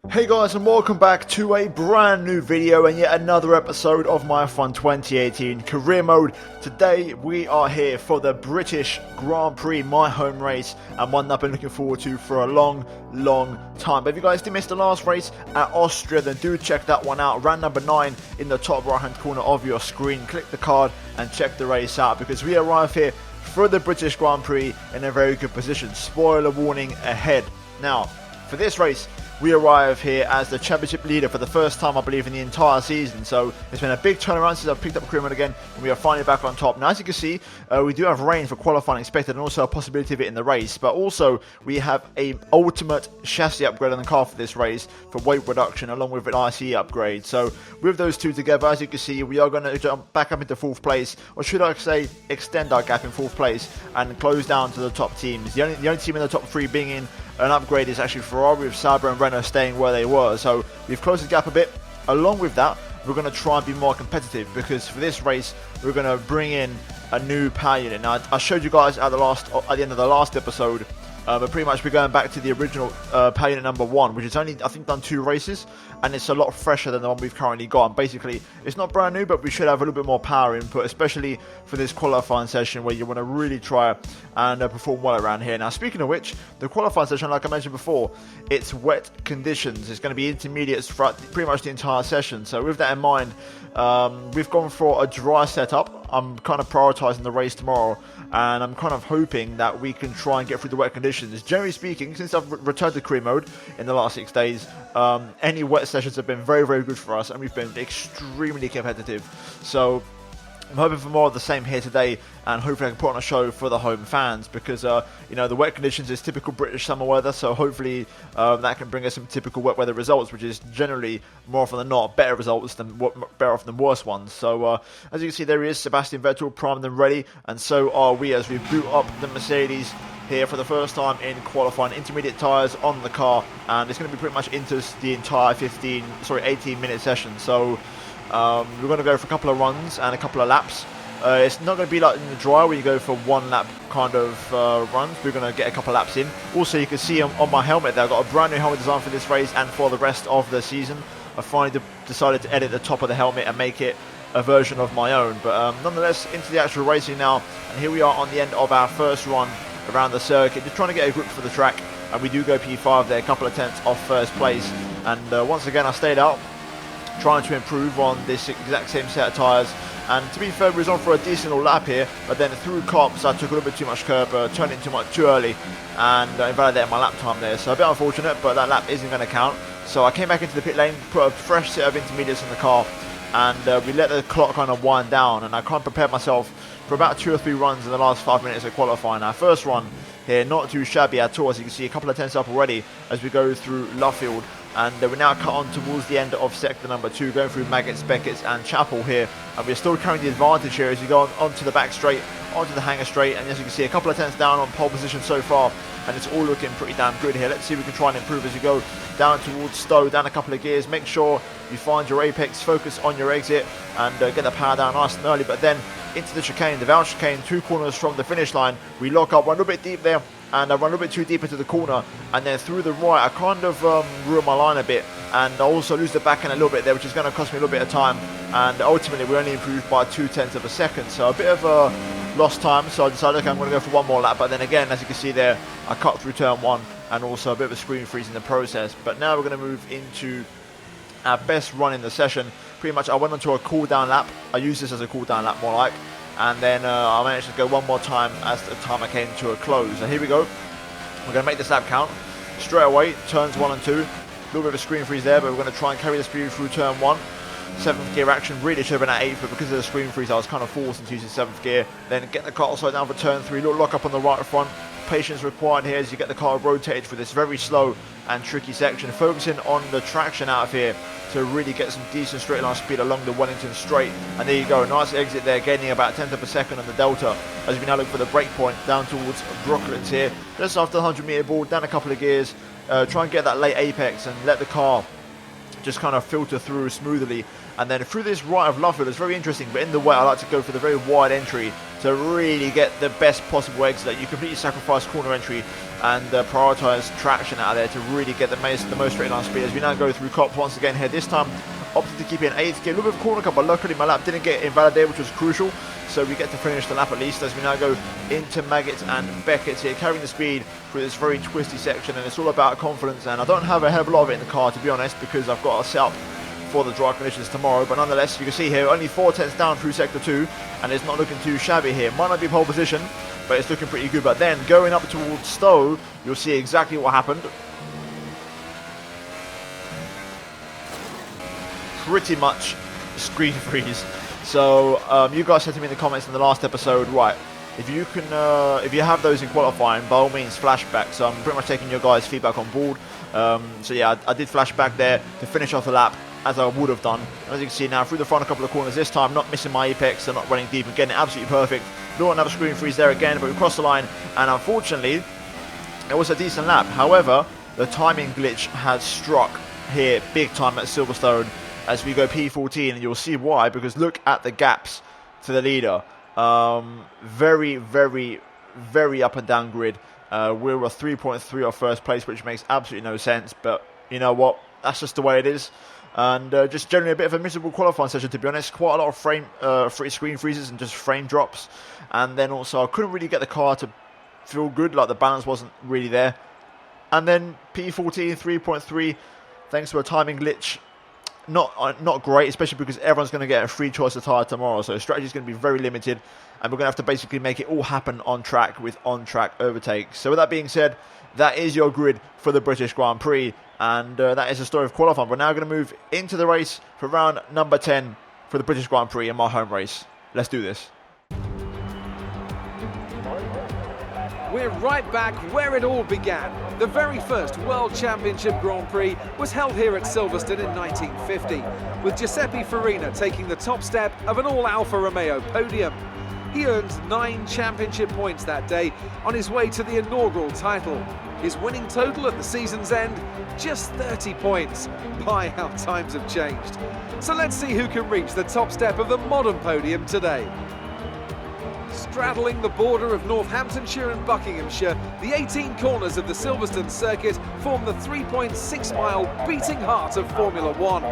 Hey guys, and welcome back to a brand new video and yet another episode of my F1 2018 career mode. Today we are here for the British Grand Prix, my home race, and one that I've been looking forward to for a long time. But if you guys did miss the last race at Austria, then do check that one out. Round number 9 in the top right hand corner of your screen. Click the card and check the race out, because we arrive here for the British Grand Prix in a very good position. Spoiler warning ahead. Now, for this race, we arrive here as the championship leader for the first time, I believe, in the entire season. So it's been a big turnaround since I've picked up career mode again, and we are finally back on top. Now, as you can see, we do have rain for qualifying expected, and also a possibility of it in the race. But also, we have a ultimate chassis upgrade on the car for this race for weight reduction, along with an ICE upgrade. So with those two together, as you can see, we are going to jump back up into 4th place, or should I say, extend our gap in 4th place and close down to the top teams. The only team in the top 3 being in an upgrade is actually Ferrari, with Sauber and Renault staying where they were. So we've closed the gap a bit. Along with that, we're going to try and be more competitive, because for this race we're going to bring in a new power unit. Now, I showed you guys at the end of the last episode, but pretty much we're going back to the original power unit number 1, which is only, I think, done 2 races, and it's a lot fresher than the one we've currently got. And basically, it's not brand new, but we should have a little bit more power input, especially for this qualifying session where you want to really try and perform well around here. Now, speaking of which, the qualifying session, like I mentioned before, it's wet conditions. It's going to be intermediates throughout pretty much the entire session. So with that in mind, we've gone for a dry setup. I'm kind of prioritising the race tomorrow, and I'm kind of hoping that we can try and get through the wet conditions. Generally speaking, since I've returned to career mode in the last 6 days, any wet sessions have been very good for us, and we've been extremely competitive. So I'm hoping for more of the same here today, and hopefully I can put on a show for the home fans, because you know, the wet conditions is typical British summer weather. So hopefully that can bring us some typical wet weather results, which is generally, more often than not, better results than better often than worse ones. So as you can see, there he is, Sebastian Vettel, primed and ready, and so are we as we boot up the Mercedes here for the first time in qualifying. Intermediate tyres on the car, and it's going to be pretty much into the entire 18-minute session. So we're going to go for a couple of runs and a couple of laps. It's not going to be like in the dry where you go for 1 lap kind of runs. We're going to get a couple of laps in. Also, you can see on my helmet there, I've got a brand new helmet design for this race and for the rest of the season. I finally decided to edit the top of the helmet and make it a version of my own. But nonetheless, into the actual racing now, and here we are on the end of our first run around the circuit, just trying to get a grip for the track, and we do go P5 there, a couple of tenths off first place. And once again, I stayed out, trying to improve on this exact same set of tyres. And to be fair, we was on for a decent little lap here, but then through cops I took a little bit too much curb, turned in too early, and invalidated my lap time there. So a bit unfortunate, but that lap isn't going to count. So I came back into the pit lane, put a fresh set of intermediates in the car, and we let the clock kind of wind down, and I kind of prepared myself for about 2 or 3 runs in the last 5 minutes of qualifying. Our first run here, not too shabby at all, as you can see, a couple of tenths up already as we go through Luffield. And we're now cut on towards the end of sector number 2, going through Maggots, Beckett's and Chapel here. And we're still carrying the advantage here as you go onto the back straight, onto the hanger straight. And as you can see, a couple of tenths down on pole position so far, and it's all looking pretty damn good here. Let's see if we can try and improve as you go down towards Stowe, down a couple of gears. Make sure you find your apex, focus on your exit, and get the power down nice and early. But then into the chicane, the Val chicane, 2 corners from the finish line. We lock up, run a little bit deep there, and I run a little bit too deep into the corner, and then through the right I kind of ruin my line a bit, and I also lose the back end a little bit there, which is going to cost me a little bit of time, and ultimately we only improved by 0.2 of a second, so a bit of a lost time. So I decided, okay, I'm going to go for 1 more lap, but then again, as you can see there, I cut through turn 1, and also a bit of a screen freeze in the process. But now we're going to move into our best run in the session. Pretty much I went onto a cool down lap. I used this as a cool down lap more like, and then I managed to go 1 more time as the time I came to a close. So here we go. We're going to make this lap count straight away. Turns 1 and 2. A little bit of a screen freeze there, but we're going to try and carry the speed through turn 1. 7th gear action, really should have been at 8th, but because of the screen freeze I was kind of forced into using 7th gear. Then get the car also down for turn 3. Little lock up on the right front. Patience required here as you get the car rotated for this very slow and tricky section. Focusing on the traction out of here to really get some decent straight line speed along the Wellington straight. And there you go, nice exit there, gaining about 1/10 of a second on the Delta as we now look for the break point down towards Brooklands here. Just after the 100 metre ball, down a couple of gears, try and get that late apex and let the car just kind of filter through smoothly. And then through this right of Luffield, it's very interesting, but in the way I like to go for the very wide entry to really get the best possible exit. You completely sacrifice corner entry and prioritise traction out of there to really get the most straight line speed. As we now go through Cops once again here, this time opted to keep it in 8th gear, a little bit of a corner cut, but luckily my lap didn't get invalidated, which was crucial, so we get to finish the lap at least, as we now go into Maggots and Beckett's here, carrying the speed through this very twisty section, and it's all about confidence, and I don't have a hell of a lot of it in the car, to be honest, because I've got to set up for the dry conditions tomorrow. But nonetheless, you can see here only 4 tenths down through sector 2, and it's not looking too shabby here. Might not be pole position, but it's looking pretty good. But then going up towards Stowe, you'll see exactly what happened. Pretty much screen freeze. So you guys said to me in the comments in the last episode, right, if you have those in qualifying, by all means flashback. So I'm pretty much taking your guys' feedback on board. So yeah, I did flash back there to finish off the lap, as I would have done. As you can see now, through the front a couple of corners this time, not missing my apex, so not running deep and getting it absolutely perfect. Don't have a screen freeze there again, but we crossed the line, and unfortunately, it was a decent lap. However, the timing glitch has struck here big time at Silverstone as we go P14, and you'll see why, because look at the gaps to the leader. Very, very, very up and down grid. We're a 3.3 off first place, which makes absolutely no sense, but you know what? That's just the way it is. And just generally a bit of a miserable qualifying session, to be honest. Quite a lot of screen freezes and just frame drops. And then also I couldn't really get the car to feel good, like the balance wasn't really there. And then P14, 3.3, thanks to a timing glitch. Not great, especially because everyone's going to get a free choice of tyre tomorrow. So strategy is going to be very limited. And we're going to have to basically make it all happen on track with on-track overtakes. So with that being said, that is your grid for the British Grand Prix. And that is the story of qualifying. We're now going to move into the race for round number 10 for the British Grand Prix in my home race. Let's do this. We're right back where it all began. The very first World Championship Grand Prix was held here at Silverstone in 1950, with Giuseppe Farina taking the top step of an all-Alfa Romeo podium. He earned 9 championship points that day on his way to the inaugural title. His winning total at the season's end, just 30 points. My, how times have changed. So let's see who can reach the top step of the modern podium today. Straddling the border of Northamptonshire and Buckinghamshire, the 18 corners of the Silverstone circuit form the 3.6-mile beating heart of Formula One.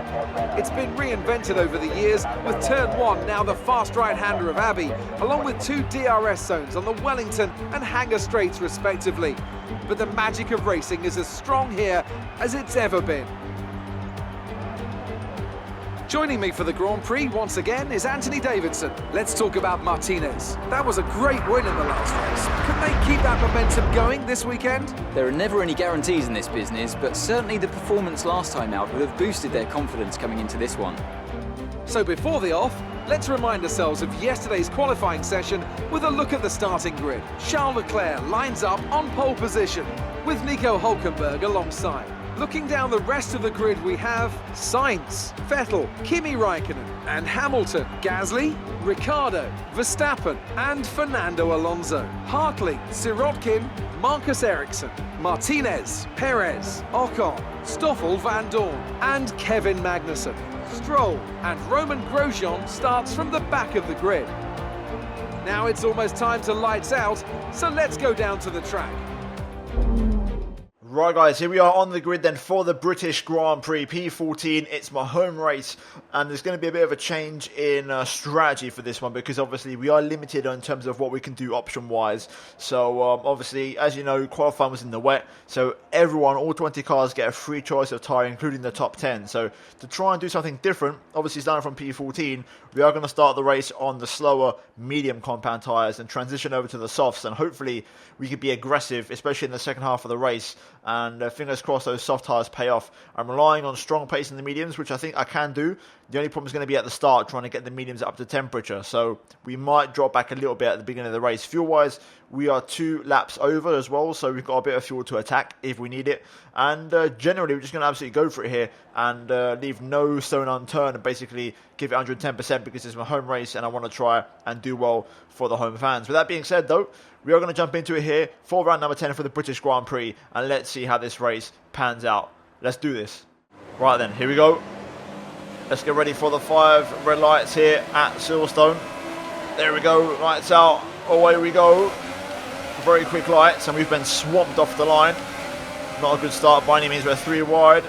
It's been reinvented over the years, with Turn 1 now the fast right-hander of Abbey, along with 2 DRS zones on the Wellington and Hanger Straights respectively. But the magic of racing is as strong here as it's ever been. Joining me for the Grand Prix once again is Anthony Davidson. Let's talk about Martinez. That was a great win in the last race. Can they keep that momentum going this weekend? There are never any guarantees in this business, but certainly the performance last time out would have boosted their confidence coming into this one. So before the off, let's remind ourselves of yesterday's qualifying session with a look at the starting grid. Charles Leclerc lines up on pole position, with Nico Hülkenberg alongside. Looking down the rest of the grid, we have Sainz, Vettel, Kimi Raikkonen and Hamilton, Gasly, Ricciardo, Verstappen and Fernando Alonso, Hartley, Sirotkin, Marcus Ericsson, Martinez, Perez, Ocon, Stoffel Van Dorn and Kevin Magnussen. Stroll and Roman Grosjean starts from the back of the grid. Now it's almost time to lights out, so let's go down to the track. Right guys, here we are on the grid then for the British Grand Prix P14. It's my home race, and there's going to be a bit of a change in strategy for this one, because obviously we are limited in terms of what we can do option wise. So obviously, as you know, qualifying was in the wet, so everyone, all 20 cars get a free choice of tyre, including the top 10. So to try and do something different, obviously starting from P14, we are going to start the race on the slower medium compound tyres and transition over to the softs, and hopefully we could be aggressive, especially in the second half of the race. And fingers crossed those soft tyres pay off. I'm relying on strong pace in the mediums, which I think I can do. The only problem is going to be at the start, trying to get the mediums up to temperature. So we might drop back a little bit at the beginning of the race. Fuel-wise, we are 2 laps over as well, so we've got a bit of fuel to attack if we need it. And generally, we're just going to absolutely go for it here and leave no stone unturned and basically give it 110% because it's my home race and I want to try and do well for the home fans. With that being said, though, we are going to jump into it here for round number 10 for the British Grand Prix, and let's see how this race pans out. Let's do this. Right then, here we go. Let's get ready for the 5 red lights here at Silverstone. There we go, lights out, away we go. Very quick lights, and we've been swamped off the line. Not a good start by any means, we're 3 wide.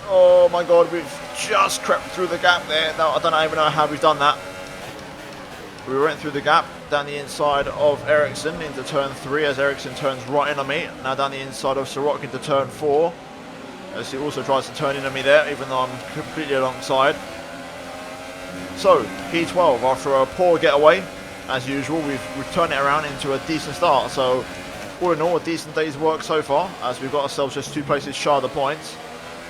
Oh my god, we've just crept through the gap there. Now, I don't even know how we've done that. We went through the gap, down the inside of Ericsson into turn 3 as Ericsson turns right in on me. Now down the inside of Sirot into turn 4. As he also tries to turn in on me there, even though I'm completely alongside. So, P12, after a poor getaway, as usual, we've turned it around into a decent start. So, all in all, a decent day's work so far, as we've got ourselves just 2 places shy of the points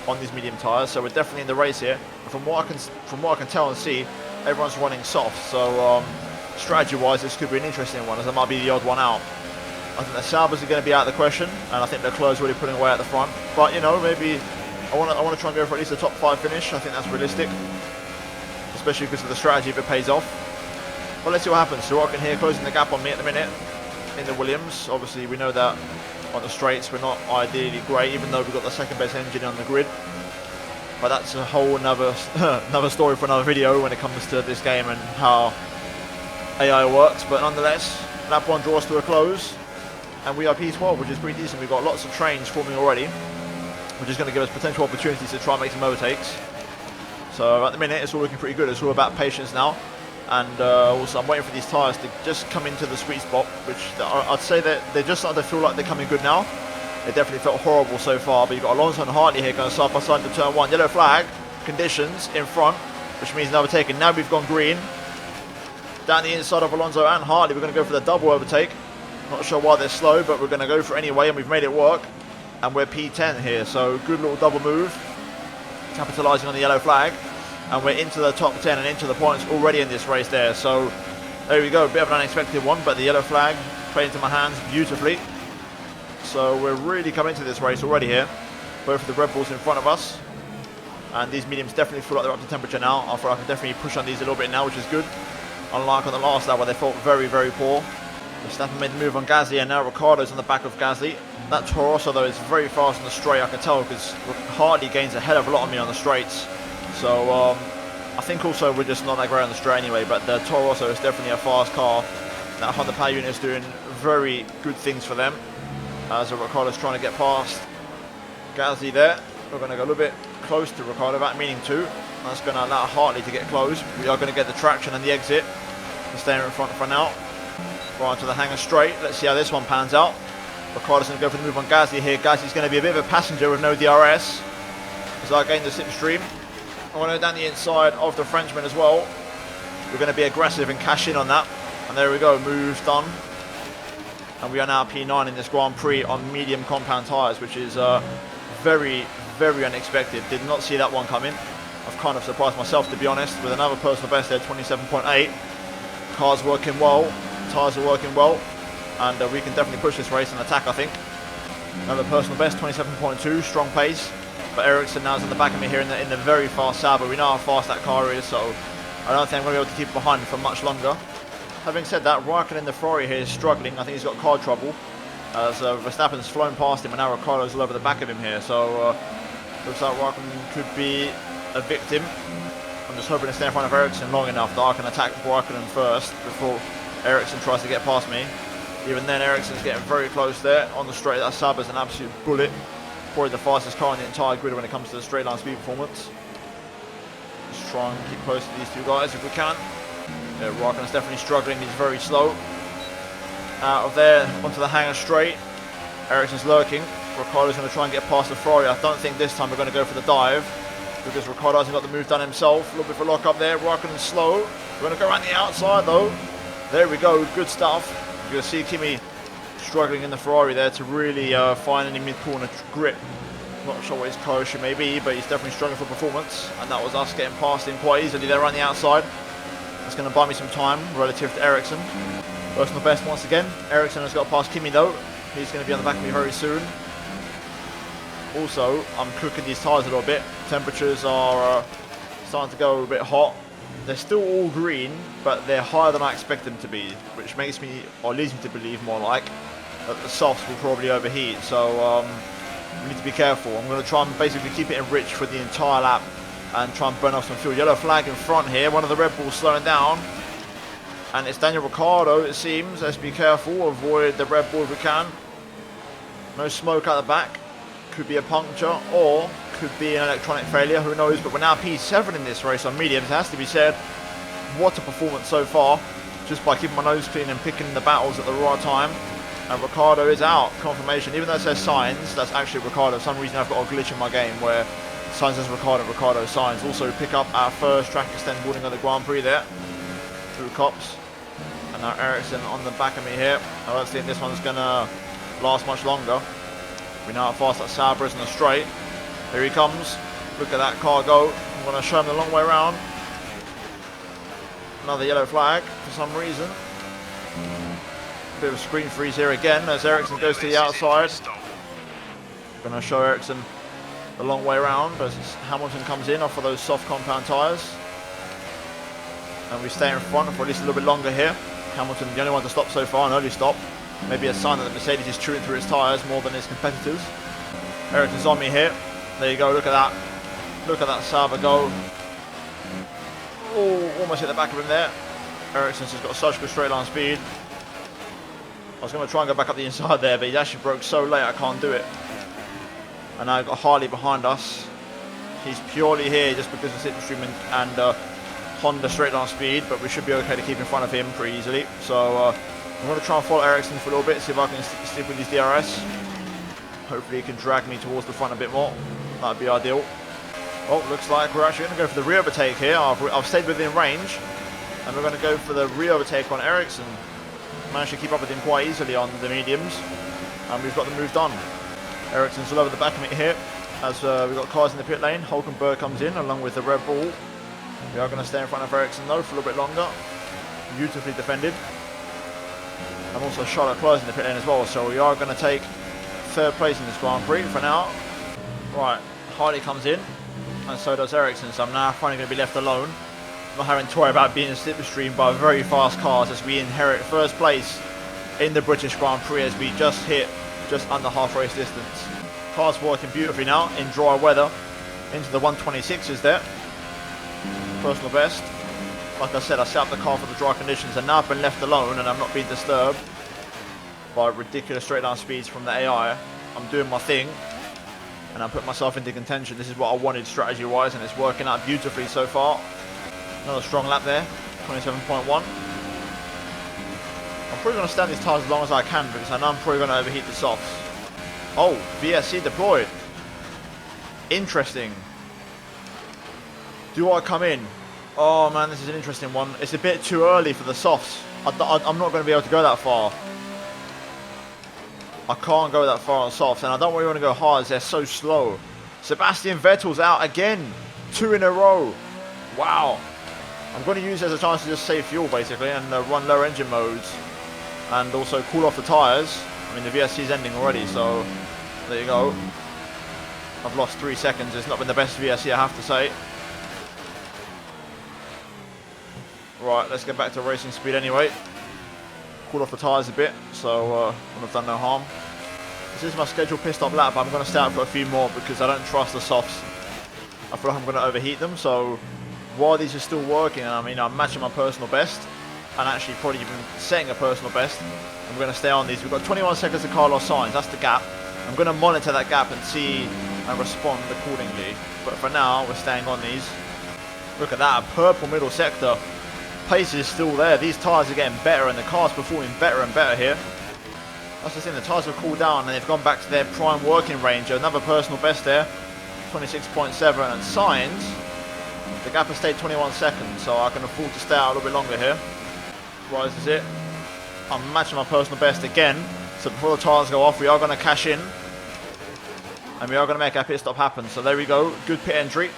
on these medium tyres. So we're definitely in the race here. From what I can tell and see, everyone's running soft. So, strategy-wise, this could be an interesting one, as it might be the odd one out. I think the Saubers are going to be out of the question, and I think Leclerc's really putting away at the front. But, you know, maybe I want to try and go for at least a top 5 finish. I think that's realistic, especially because of the strategy if it pays off. But let's see what happens. Sirot in here closing the gap on me at the minute in the Williams. Obviously, we know that on the straights we're not ideally great, even though we've got the second best engine on the grid. But that's a whole another story for another video when it comes to this game and how AI works. But nonetheless, lap 1 draws to a close, and we are P12, which is pretty decent. We've got lots of trains forming already, which is going to give us potential opportunities to try and make some overtakes. So at the minute, it's all looking pretty good. It's all about patience now. And also, I'm waiting for these tyres to just come into the sweet spot, which I'd say that they're just starting to feel like they're coming good now. They definitely felt horrible so far, but you've got Alonso and Hartley here going side by side to turn 1. Yellow flag, conditions in front, which means an overtaking. Now we've gone green. Down the inside of Alonso and Hartley, we're going to go for the double overtake. Not sure why they're slow, but we're going to go for it anyway, and we've made it work. And we're P10 here, so good little double move, capitalising on the yellow flag. And we're into the top 10 and into the points already in this race there. So there we go, a bit of an unexpected one, but the yellow flag played into my hands beautifully. So we're really coming into this race already here. Both of the Red Bulls in front of us. And these mediums definitely feel like they're up to temperature now. I feel like I can definitely push on these a little bit now, which is good. Unlike on the last lap where they felt very, very poor. Verstappen made the move on Gasly, and now Ricciardo's on the back of Gasly. That Toro Rosso though is very fast on the straight, I can tell, because Hartley gains a hell of a lot on me on the straights. So I think also we're just not that great on the straight anyway, but the Toro Rosso is definitely a fast car. That Honda Power Unit is doing very good things for them. As Ricciardo's trying to get past Gasly there. We're going to go a little bit close to Ricciardo, that meaning to. That's going to allow Hartley to get close. We are going to get the traction and the exit. We're staying in front for now. Right to the hangar straight. Let's see how this one pans out. Ricciardo's going to go for the move on Gasly here. Gasly's going to be a bit of a passenger with no DRS. As I gain the slipstream. I want to go down the inside of the Frenchman as well. We're going to be aggressive and cash in on that. And there we go, move done. And we are now P9 in this Grand Prix on medium compound tyres, which is very, very unexpected. Did not see that one coming. I've kind of surprised myself, to be honest, with another personal best there, 27.8. Car's working well, tyres are working well, and we can definitely push this race and attack, I think. Another personal best, 27.2, strong pace. But Ericsson now is on the back of me here in the very fast Sauber. We know how fast that car is, so I don't think I'm going to be able to keep it behind for much longer. Having said that, Raikkonen in the Ferrari here is struggling. I think he's got car trouble. As Verstappen's flown past him, and now Ricciardo's all over the back of him here. So looks like Raikkonen could be a victim. I'm just hoping to stay in front of Ericsson long enough that I can attack Raikkonen first before Ericsson tries to get past me. Even then, Ericsson's getting very close there on the straight. That Sauber's an absolute bullet. Probably the fastest car in the entire grid when it comes to the straight line speed performance. Just try and keep close to these two guys if we can. Yeah, Raikkonen's definitely struggling, he's very slow. Out of there, onto the hangar straight. Ericsson's lurking. Ricciardo's going to try and get past the Ferrari. I don't think this time we're going to go for the dive, because Ricciardo hasn't got the move done himself. A little bit of a lock up there. Raikkonen's slow. We're going to go around the outside though. There we go, good stuff. You're going to see Kimi struggling in the Ferrari there to really find any mid-corner grip. Not sure what his car issue may be, but he's definitely struggling for performance. And that was us getting past him quite easily there around the outside. That's going to buy me some time relative to Ericsson. Personal best once again. Ericsson has got past Kimi though. He's going to be on the back of me very soon. Also, I'm cooking these tyres a little bit. Temperatures are starting to go a bit hot. They're still all green, but they're higher than I expect them to be, which makes me, or leads me to believe more like, that the softs will probably overheat. So we need to be careful. I'm going to try and basically keep it enriched for the entire lap and try and burn off some fuel. Yellow flag in front here. One of the Red Bulls slowing down. And it's Daniel Ricciardo, it seems. Let's be careful, avoid the Red Bull if we can. No smoke at the back. Could be a puncture, or could be an electronic failure, who knows. But we're now P7 in this race on mediums, it has to be said. What a performance so far, just by keeping my nose clean and picking the battles at the right time. And Ricciardo is out, confirmation. Even though it says Sainz, that's actually Ricciardo. For some reason I've got a glitch in my game where Sainz says Ricciardo, Ricciardo Sainz. Also pick up our first track extend warning of the Grand Prix there. Through Cops. And now Ericsson on the back of me here. I don't think this one's going to last much longer. We know how fast that Sauber is in the straight. Here he comes. Look at that car go. I'm going to show him the long way around. Another yellow flag for some reason. Bit of a screen freeze here again as Ericsson goes to the outside. Going to show Ericsson the long way around as Hamilton comes in off of those soft compound tyres. And we stay in front for at least a little bit longer here. Hamilton, the only one to stop so far, an early stop. Maybe a sign that the Mercedes is chewing through its tyres more than its competitors. Ericsson's on me here. There you go, look at that. Look at that Sauber go. Oh, almost hit the back of him there. Ericsson's just got such good straight line speed. I was going to try and go back up the inside there, but he actually broke so late I can't do it. And now I've got Harley behind us. He's purely here just because of slipstream and Honda straight line speed, but we should be okay to keep in front of him pretty easily. So I'm going to try and follow Ericsson for a little bit, see if I can stick with his DRS. Hopefully he can drag me towards the front a bit more. That'd be ideal. Oh, looks like we're actually going to go for the rear overtake here. I've stayed within range, and we're going to go for the rear overtake on Ericsson. Managed to keep up with him quite easily on the mediums, and we've got the move done. Ericsson's all over the back of it here, as we've got cars in the pit lane. Hulkenberg comes in along with the Red Bull. We are going to stay in front of Ericsson though for a little bit longer. Beautifully defended. And also Charlotte Leclerc in the pit lane as well, so we are going to take third place in this Grand Prix for now. Right, Harley comes in, and so does Ericsson, so I'm now finally going to be left alone. Not having to worry about being slipstreamed by very fast cars as we inherit first place in the British Grand Prix as we just hit just under half race distance. Car's working beautifully now in dry weather into the 126s there. Personal best. Like I said, I set up the car for the dry conditions, and now I've been left alone and I'm not being disturbed by ridiculous straight line speeds from the AI. I'm doing my thing and I'm putting myself into contention. This is what I wanted strategy wise, and it's working out beautifully so far. Another strong lap there, 27.1. I'm probably going to stand these tyres as long as I can because I know I'm probably going to overheat the softs. Oh, VSC deployed. Interesting. Do I come in? Oh man, this is an interesting one. It's a bit too early for the softs. I'm not going to be able to go that far. I can't go that far on softs, and I don't really want to go hard as they're so slow. Sebastian Vettel's out again. 2 in a row. Wow. I'm going to use it as a chance to just save fuel basically and run lower engine modes and also cool off the tyres. I mean, the VSC is ending already, so there you go. I've lost 3 seconds. It's not been the best VSC, I have to say. Right, let's get back to racing speed anyway. Cool off the tyres a bit, so wouldn't have done no harm. This is my scheduled pit stop lap, but I'm going to stay out for a few more because I don't trust the softs. I feel like I'm going to overheat them, so while these are still working, I mean, I'm matching my personal best and actually probably even setting a personal best. I'm going to stay on these. We've got 21 seconds to Carlos Sainz, that's the gap. I'm going to monitor that gap and see and respond accordingly. But for now, we're staying on these. Look at that, a purple middle sector. Pace is still there. These tyres are getting better and the car's performing better and better here. That's the thing, the tyres have cooled down and they've gone back to their prime working range. Another personal best there, 26.7, and Sainz, the gap has stayed 21 seconds, so I can afford to stay out a little bit longer here. Rises it. I'm matching my personal best again, so before the tyres go off, we are going to cash in and we are going to make our pit stop happen. So there we go, good pit entry.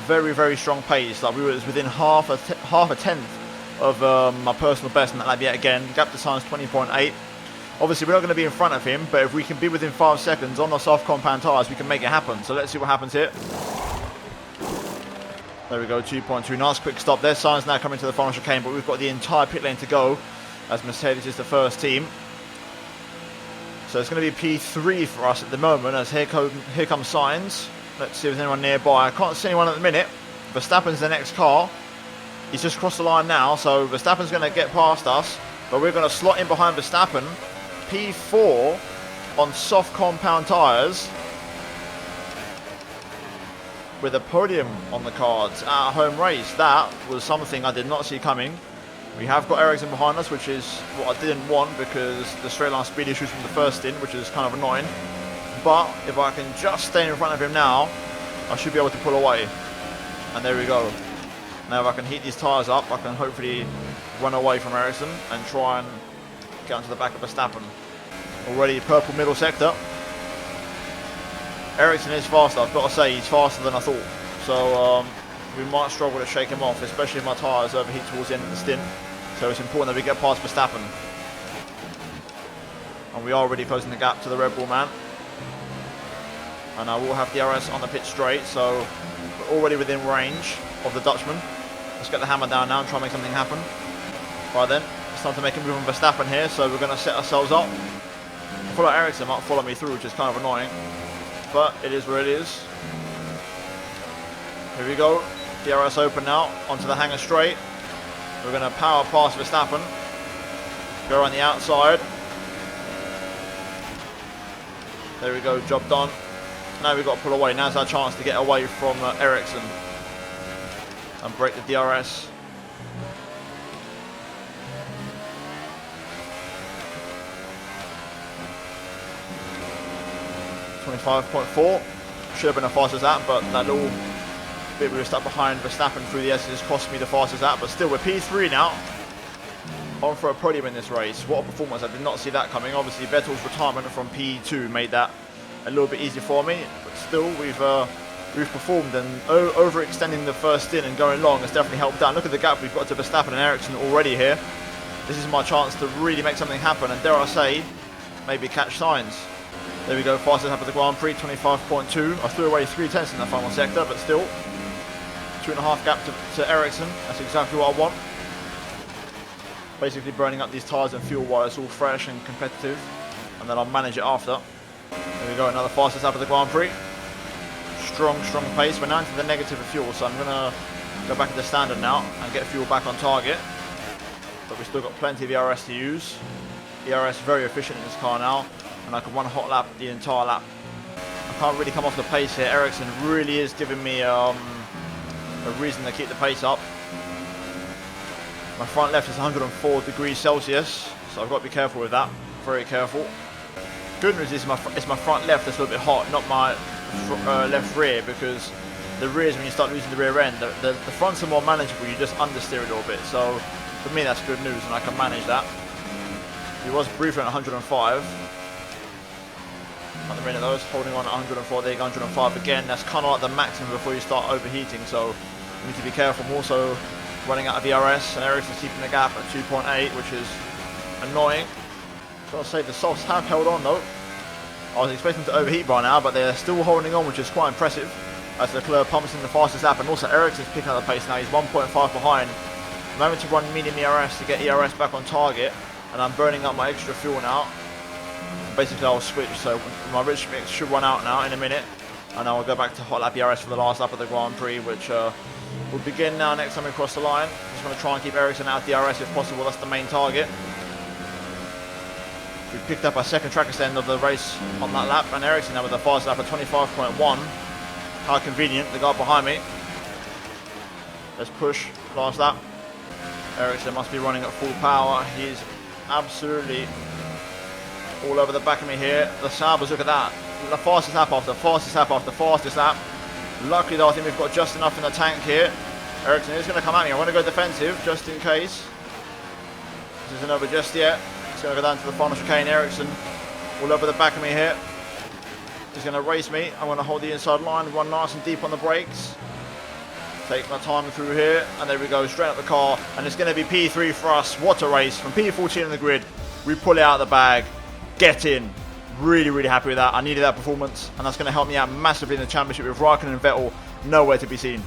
Very, very strong pace. Like we were within half a tenth of my personal best in that lap yet again. Gap to Sainz 20.8. Obviously, we're not going to be in front of him, but if we can be within 5 seconds on the soft compound tyres, we can make it happen. So let's see what happens here. There we go, 2.2. Nice quick stop there. Sainz now coming to the final chicane, but we've got the entire pit lane to go as Mercedes is the first team. So it's going to be P3 for us at the moment as here comes Sainz. Let's see if there's anyone nearby. I can't see anyone at the minute. Verstappen's the next car. He's just crossed the line now, so Verstappen's going to get past us, but we're going to slot in behind Verstappen. P4 on soft compound tyres with a podium on the cards at a home race. That was something I did not see coming. We have got Ericsson behind us, which is what I didn't want because the straight line speed issues from the first stint, which is kind of annoying. But if I can just stay in front of him now, I should be able to pull away. And there we go. Now if I can heat these tyres up, I can hopefully run away from Ericsson and try and get onto the back of Verstappen. Already purple middle sector. Ericsson is faster, I've got to say, he's faster than I thought. So we might struggle to shake him off, especially if my tyres overheat towards the end of the stint. So it's important that we get past Verstappen. And we are already closing the gap to the Red Bull man. And I will have DRS on the pit straight, so we're already within range of the Dutchman. Let's get the hammer down now and try and make something happen. Right then, it's time to make a move on Verstappen here, so we're going to set ourselves up. I feel like Ericsson might follow me through, which is kind of annoying. But it is where it is. Here we go. DRS open now, onto the hanger straight. We're going to power past Verstappen. Go around the outside. There we go, job done. Now we've got to pull away. Now's our chance to get away from Ericsson and break the DRS. .4 should have been the fastest lap, but that little bit we were stuck behind Verstappen through the S's cost me the fastest lap. But still, we're P3 now, on for a podium in this race. What a performance! I did not see that coming. Obviously, Vettel's retirement from P2 made that a little bit easier for me, but still, we've performed, and overextending the first stint and going long has definitely helped out. Look at the gap we've got to Verstappen and Ericsson already here. This is my chance to really make something happen, and dare I say, maybe catch signs. There we go, fastest lap of the Grand Prix, 25.2. I threw away 3 tenths in the final sector, but still, 2.5 gap to Ericsson. That's exactly what I want. Basically burning up these tyres and fuel while it's all fresh and competitive, and then I'll manage it after. There we go, another fastest lap of the Grand Prix. Strong pace. We're now into the negative of fuel, so I'm going to go back into standard now and get fuel back on target. But we've still got plenty of ERS to use. ERS very efficient in this car now, and I can run a hot lap the entire lap. I can't really come off the pace here. Ericsson really is giving me a reason to keep the pace up. My front left is 104 degrees Celsius, so I've got to be careful with that. Very careful. Good news is it's my front left that's a little bit hot, not my left rear, because the rear is when you start losing the rear end. The fronts are more manageable, you just understeer a little bit. So for me that's good news and I can manage that. He was briefly at 105. At the minute though, it's holding on at 104, there you go, 105 again. That's kind of like the maximum before you start overheating, so you need to be careful. I'm also running out of ERS, and Ericsson's keeping the gap at 2.8, which is annoying. Gotta say, the softs have held on though. I was expecting to overheat by now, but they're still holding on, which is quite impressive. As Leclerc pumps in the fastest lap, and also Ericsson's picking up the pace now. He's 1.5 behind. I'm having to run medium ERS to get ERS back on target, and I'm burning up my extra fuel now. Basically, I'll switch, so my rich mix should run out now in a minute, and I'll go back to hot lap ERS for the last lap of the Grand Prix, which will begin now next time we cross the line. Just want to try and keep Ericsson out of DRS if possible. That's the main target. We picked up our second track extend of the race on that lap, and Ericsson now with a fast lap of 25.1. How convenient, the guy behind me. Let's push, last lap. Ericsson must be running at full power. He's absolutely all over the back of me here. The Sabres, look at that. The fastest lap after fastest lap after fastest lap. Luckily though, I think we've got just enough in the tank here. Ericsson is going to come at me. I'm going to go defensive just in case. This isn't over just yet. Going to go down to the final chicane. Ericsson all over the back of me here. He's going to race me. I'm going to hold the inside line, run nice and deep on the brakes. Take my time through here, and there we go, straight up the car, and it's going to be P3 for us. What a race. From P14 in the grid, we pull it out of the bag, get in. Really happy with that. I needed that performance, and that's going to help me out massively in the championship with Raikkonen and Vettel nowhere to be seen.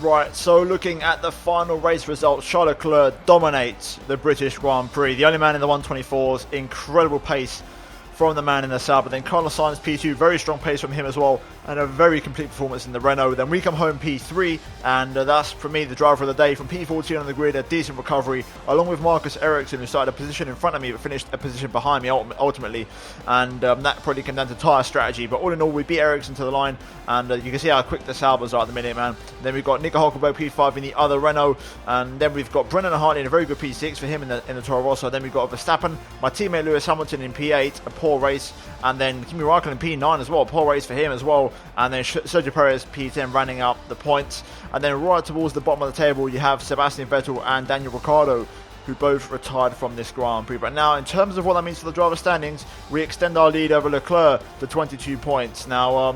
Right, so looking at the final race results, Charles Leclerc dominates the British Grand Prix. The only man in the 124s, incredible pace from the man in the Sauber. Then Carlos Sainz P2, very strong pace from him as well, and a very complete performance in the Renault. Then we come home P3, and that's for me the driver of the day. From P14 on the grid, a decent recovery, along with Marcus Ericsson, who started a position in front of me but finished a position behind me ultimately, and that probably came down to tyre strategy. But all in all, we beat Ericsson to the line, and you can see how quick the Saubers are at the minute, man. Then we've got Nico Hulkenberg P5 in the other Renault, and then we've got Brennan Hartley in a very good P6 for him in the Toro Rosso. Then we've got Verstappen, my teammate Lewis Hamilton in P8, a poor race, and then Kimi Raikkonen in P9 as well, a poor race for him as well, and then Sergio Perez P10 running up the points. And then right towards the bottom of the table you have Sebastian Vettel and Daniel Ricciardo, who both retired from this Grand Prix. But now, in terms of what that means for the driver standings, we extend our lead over Leclerc to 22 points. Now,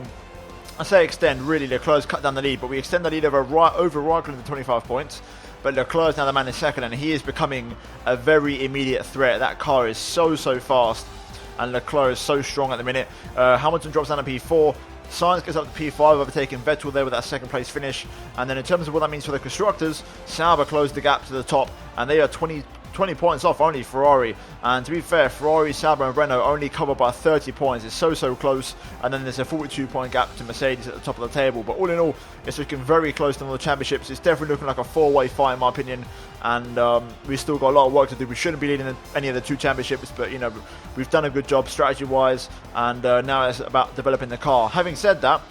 I say extend, really Leclerc's cut down the lead, but we extend the lead over Raikkonen to 25 points. But Leclerc's now the man in second, and he is becoming a very immediate threat. That car is so fast, and Leclerc is so strong at the minute. Hamilton drops down to P4. Sainz gets up to P5, overtaking Vettel there with that second place finish. And then in terms of what that means for the constructors, Sauber closed the gap to the top, and they are 20 points off only Ferrari. And to be fair, Ferrari, Sauber and Renault only covered by 30 points. It's so close. And then there's a 42 point gap to Mercedes at the top of the table. But all in all, it's looking very close to all the championships. It's definitely looking like a four-way fight in my opinion. And we've still got a lot of work to do. We shouldn't be leading any of the two championships, but you know, we've done a good job strategy-wise. And now it's about developing the car. Having said that,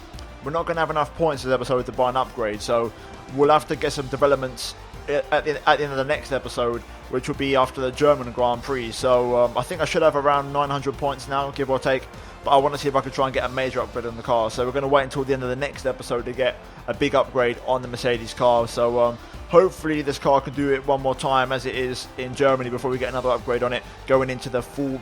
we're not going to have enough points this episode to buy an upgrade. So we'll have to get some developments at the end of the next episode, which will be after the German Grand Prix. So I think I should have around 900 points now, give or take. But I want to see if I can try and get a major upgrade on the car. So we're going to wait until the end of the next episode to get a big upgrade on the Mercedes car. So hopefully this car can do it one more time as it is in Germany before we get another upgrade on it going into the full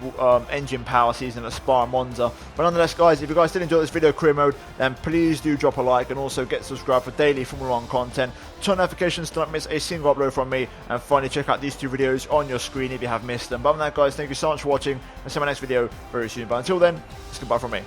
engine power season at Spa and Monza. But nonetheless, guys, if you guys did enjoy this video career mode, then please do drop a like and also get subscribed for daily Formula 1 content. Turn notifications to not miss a single upload from me, and finally check out these two videos on your screen if you have missed them. But other than that, guys, thank you so much for watching, and see you in my next video very soon. But until then, it's goodbye from me.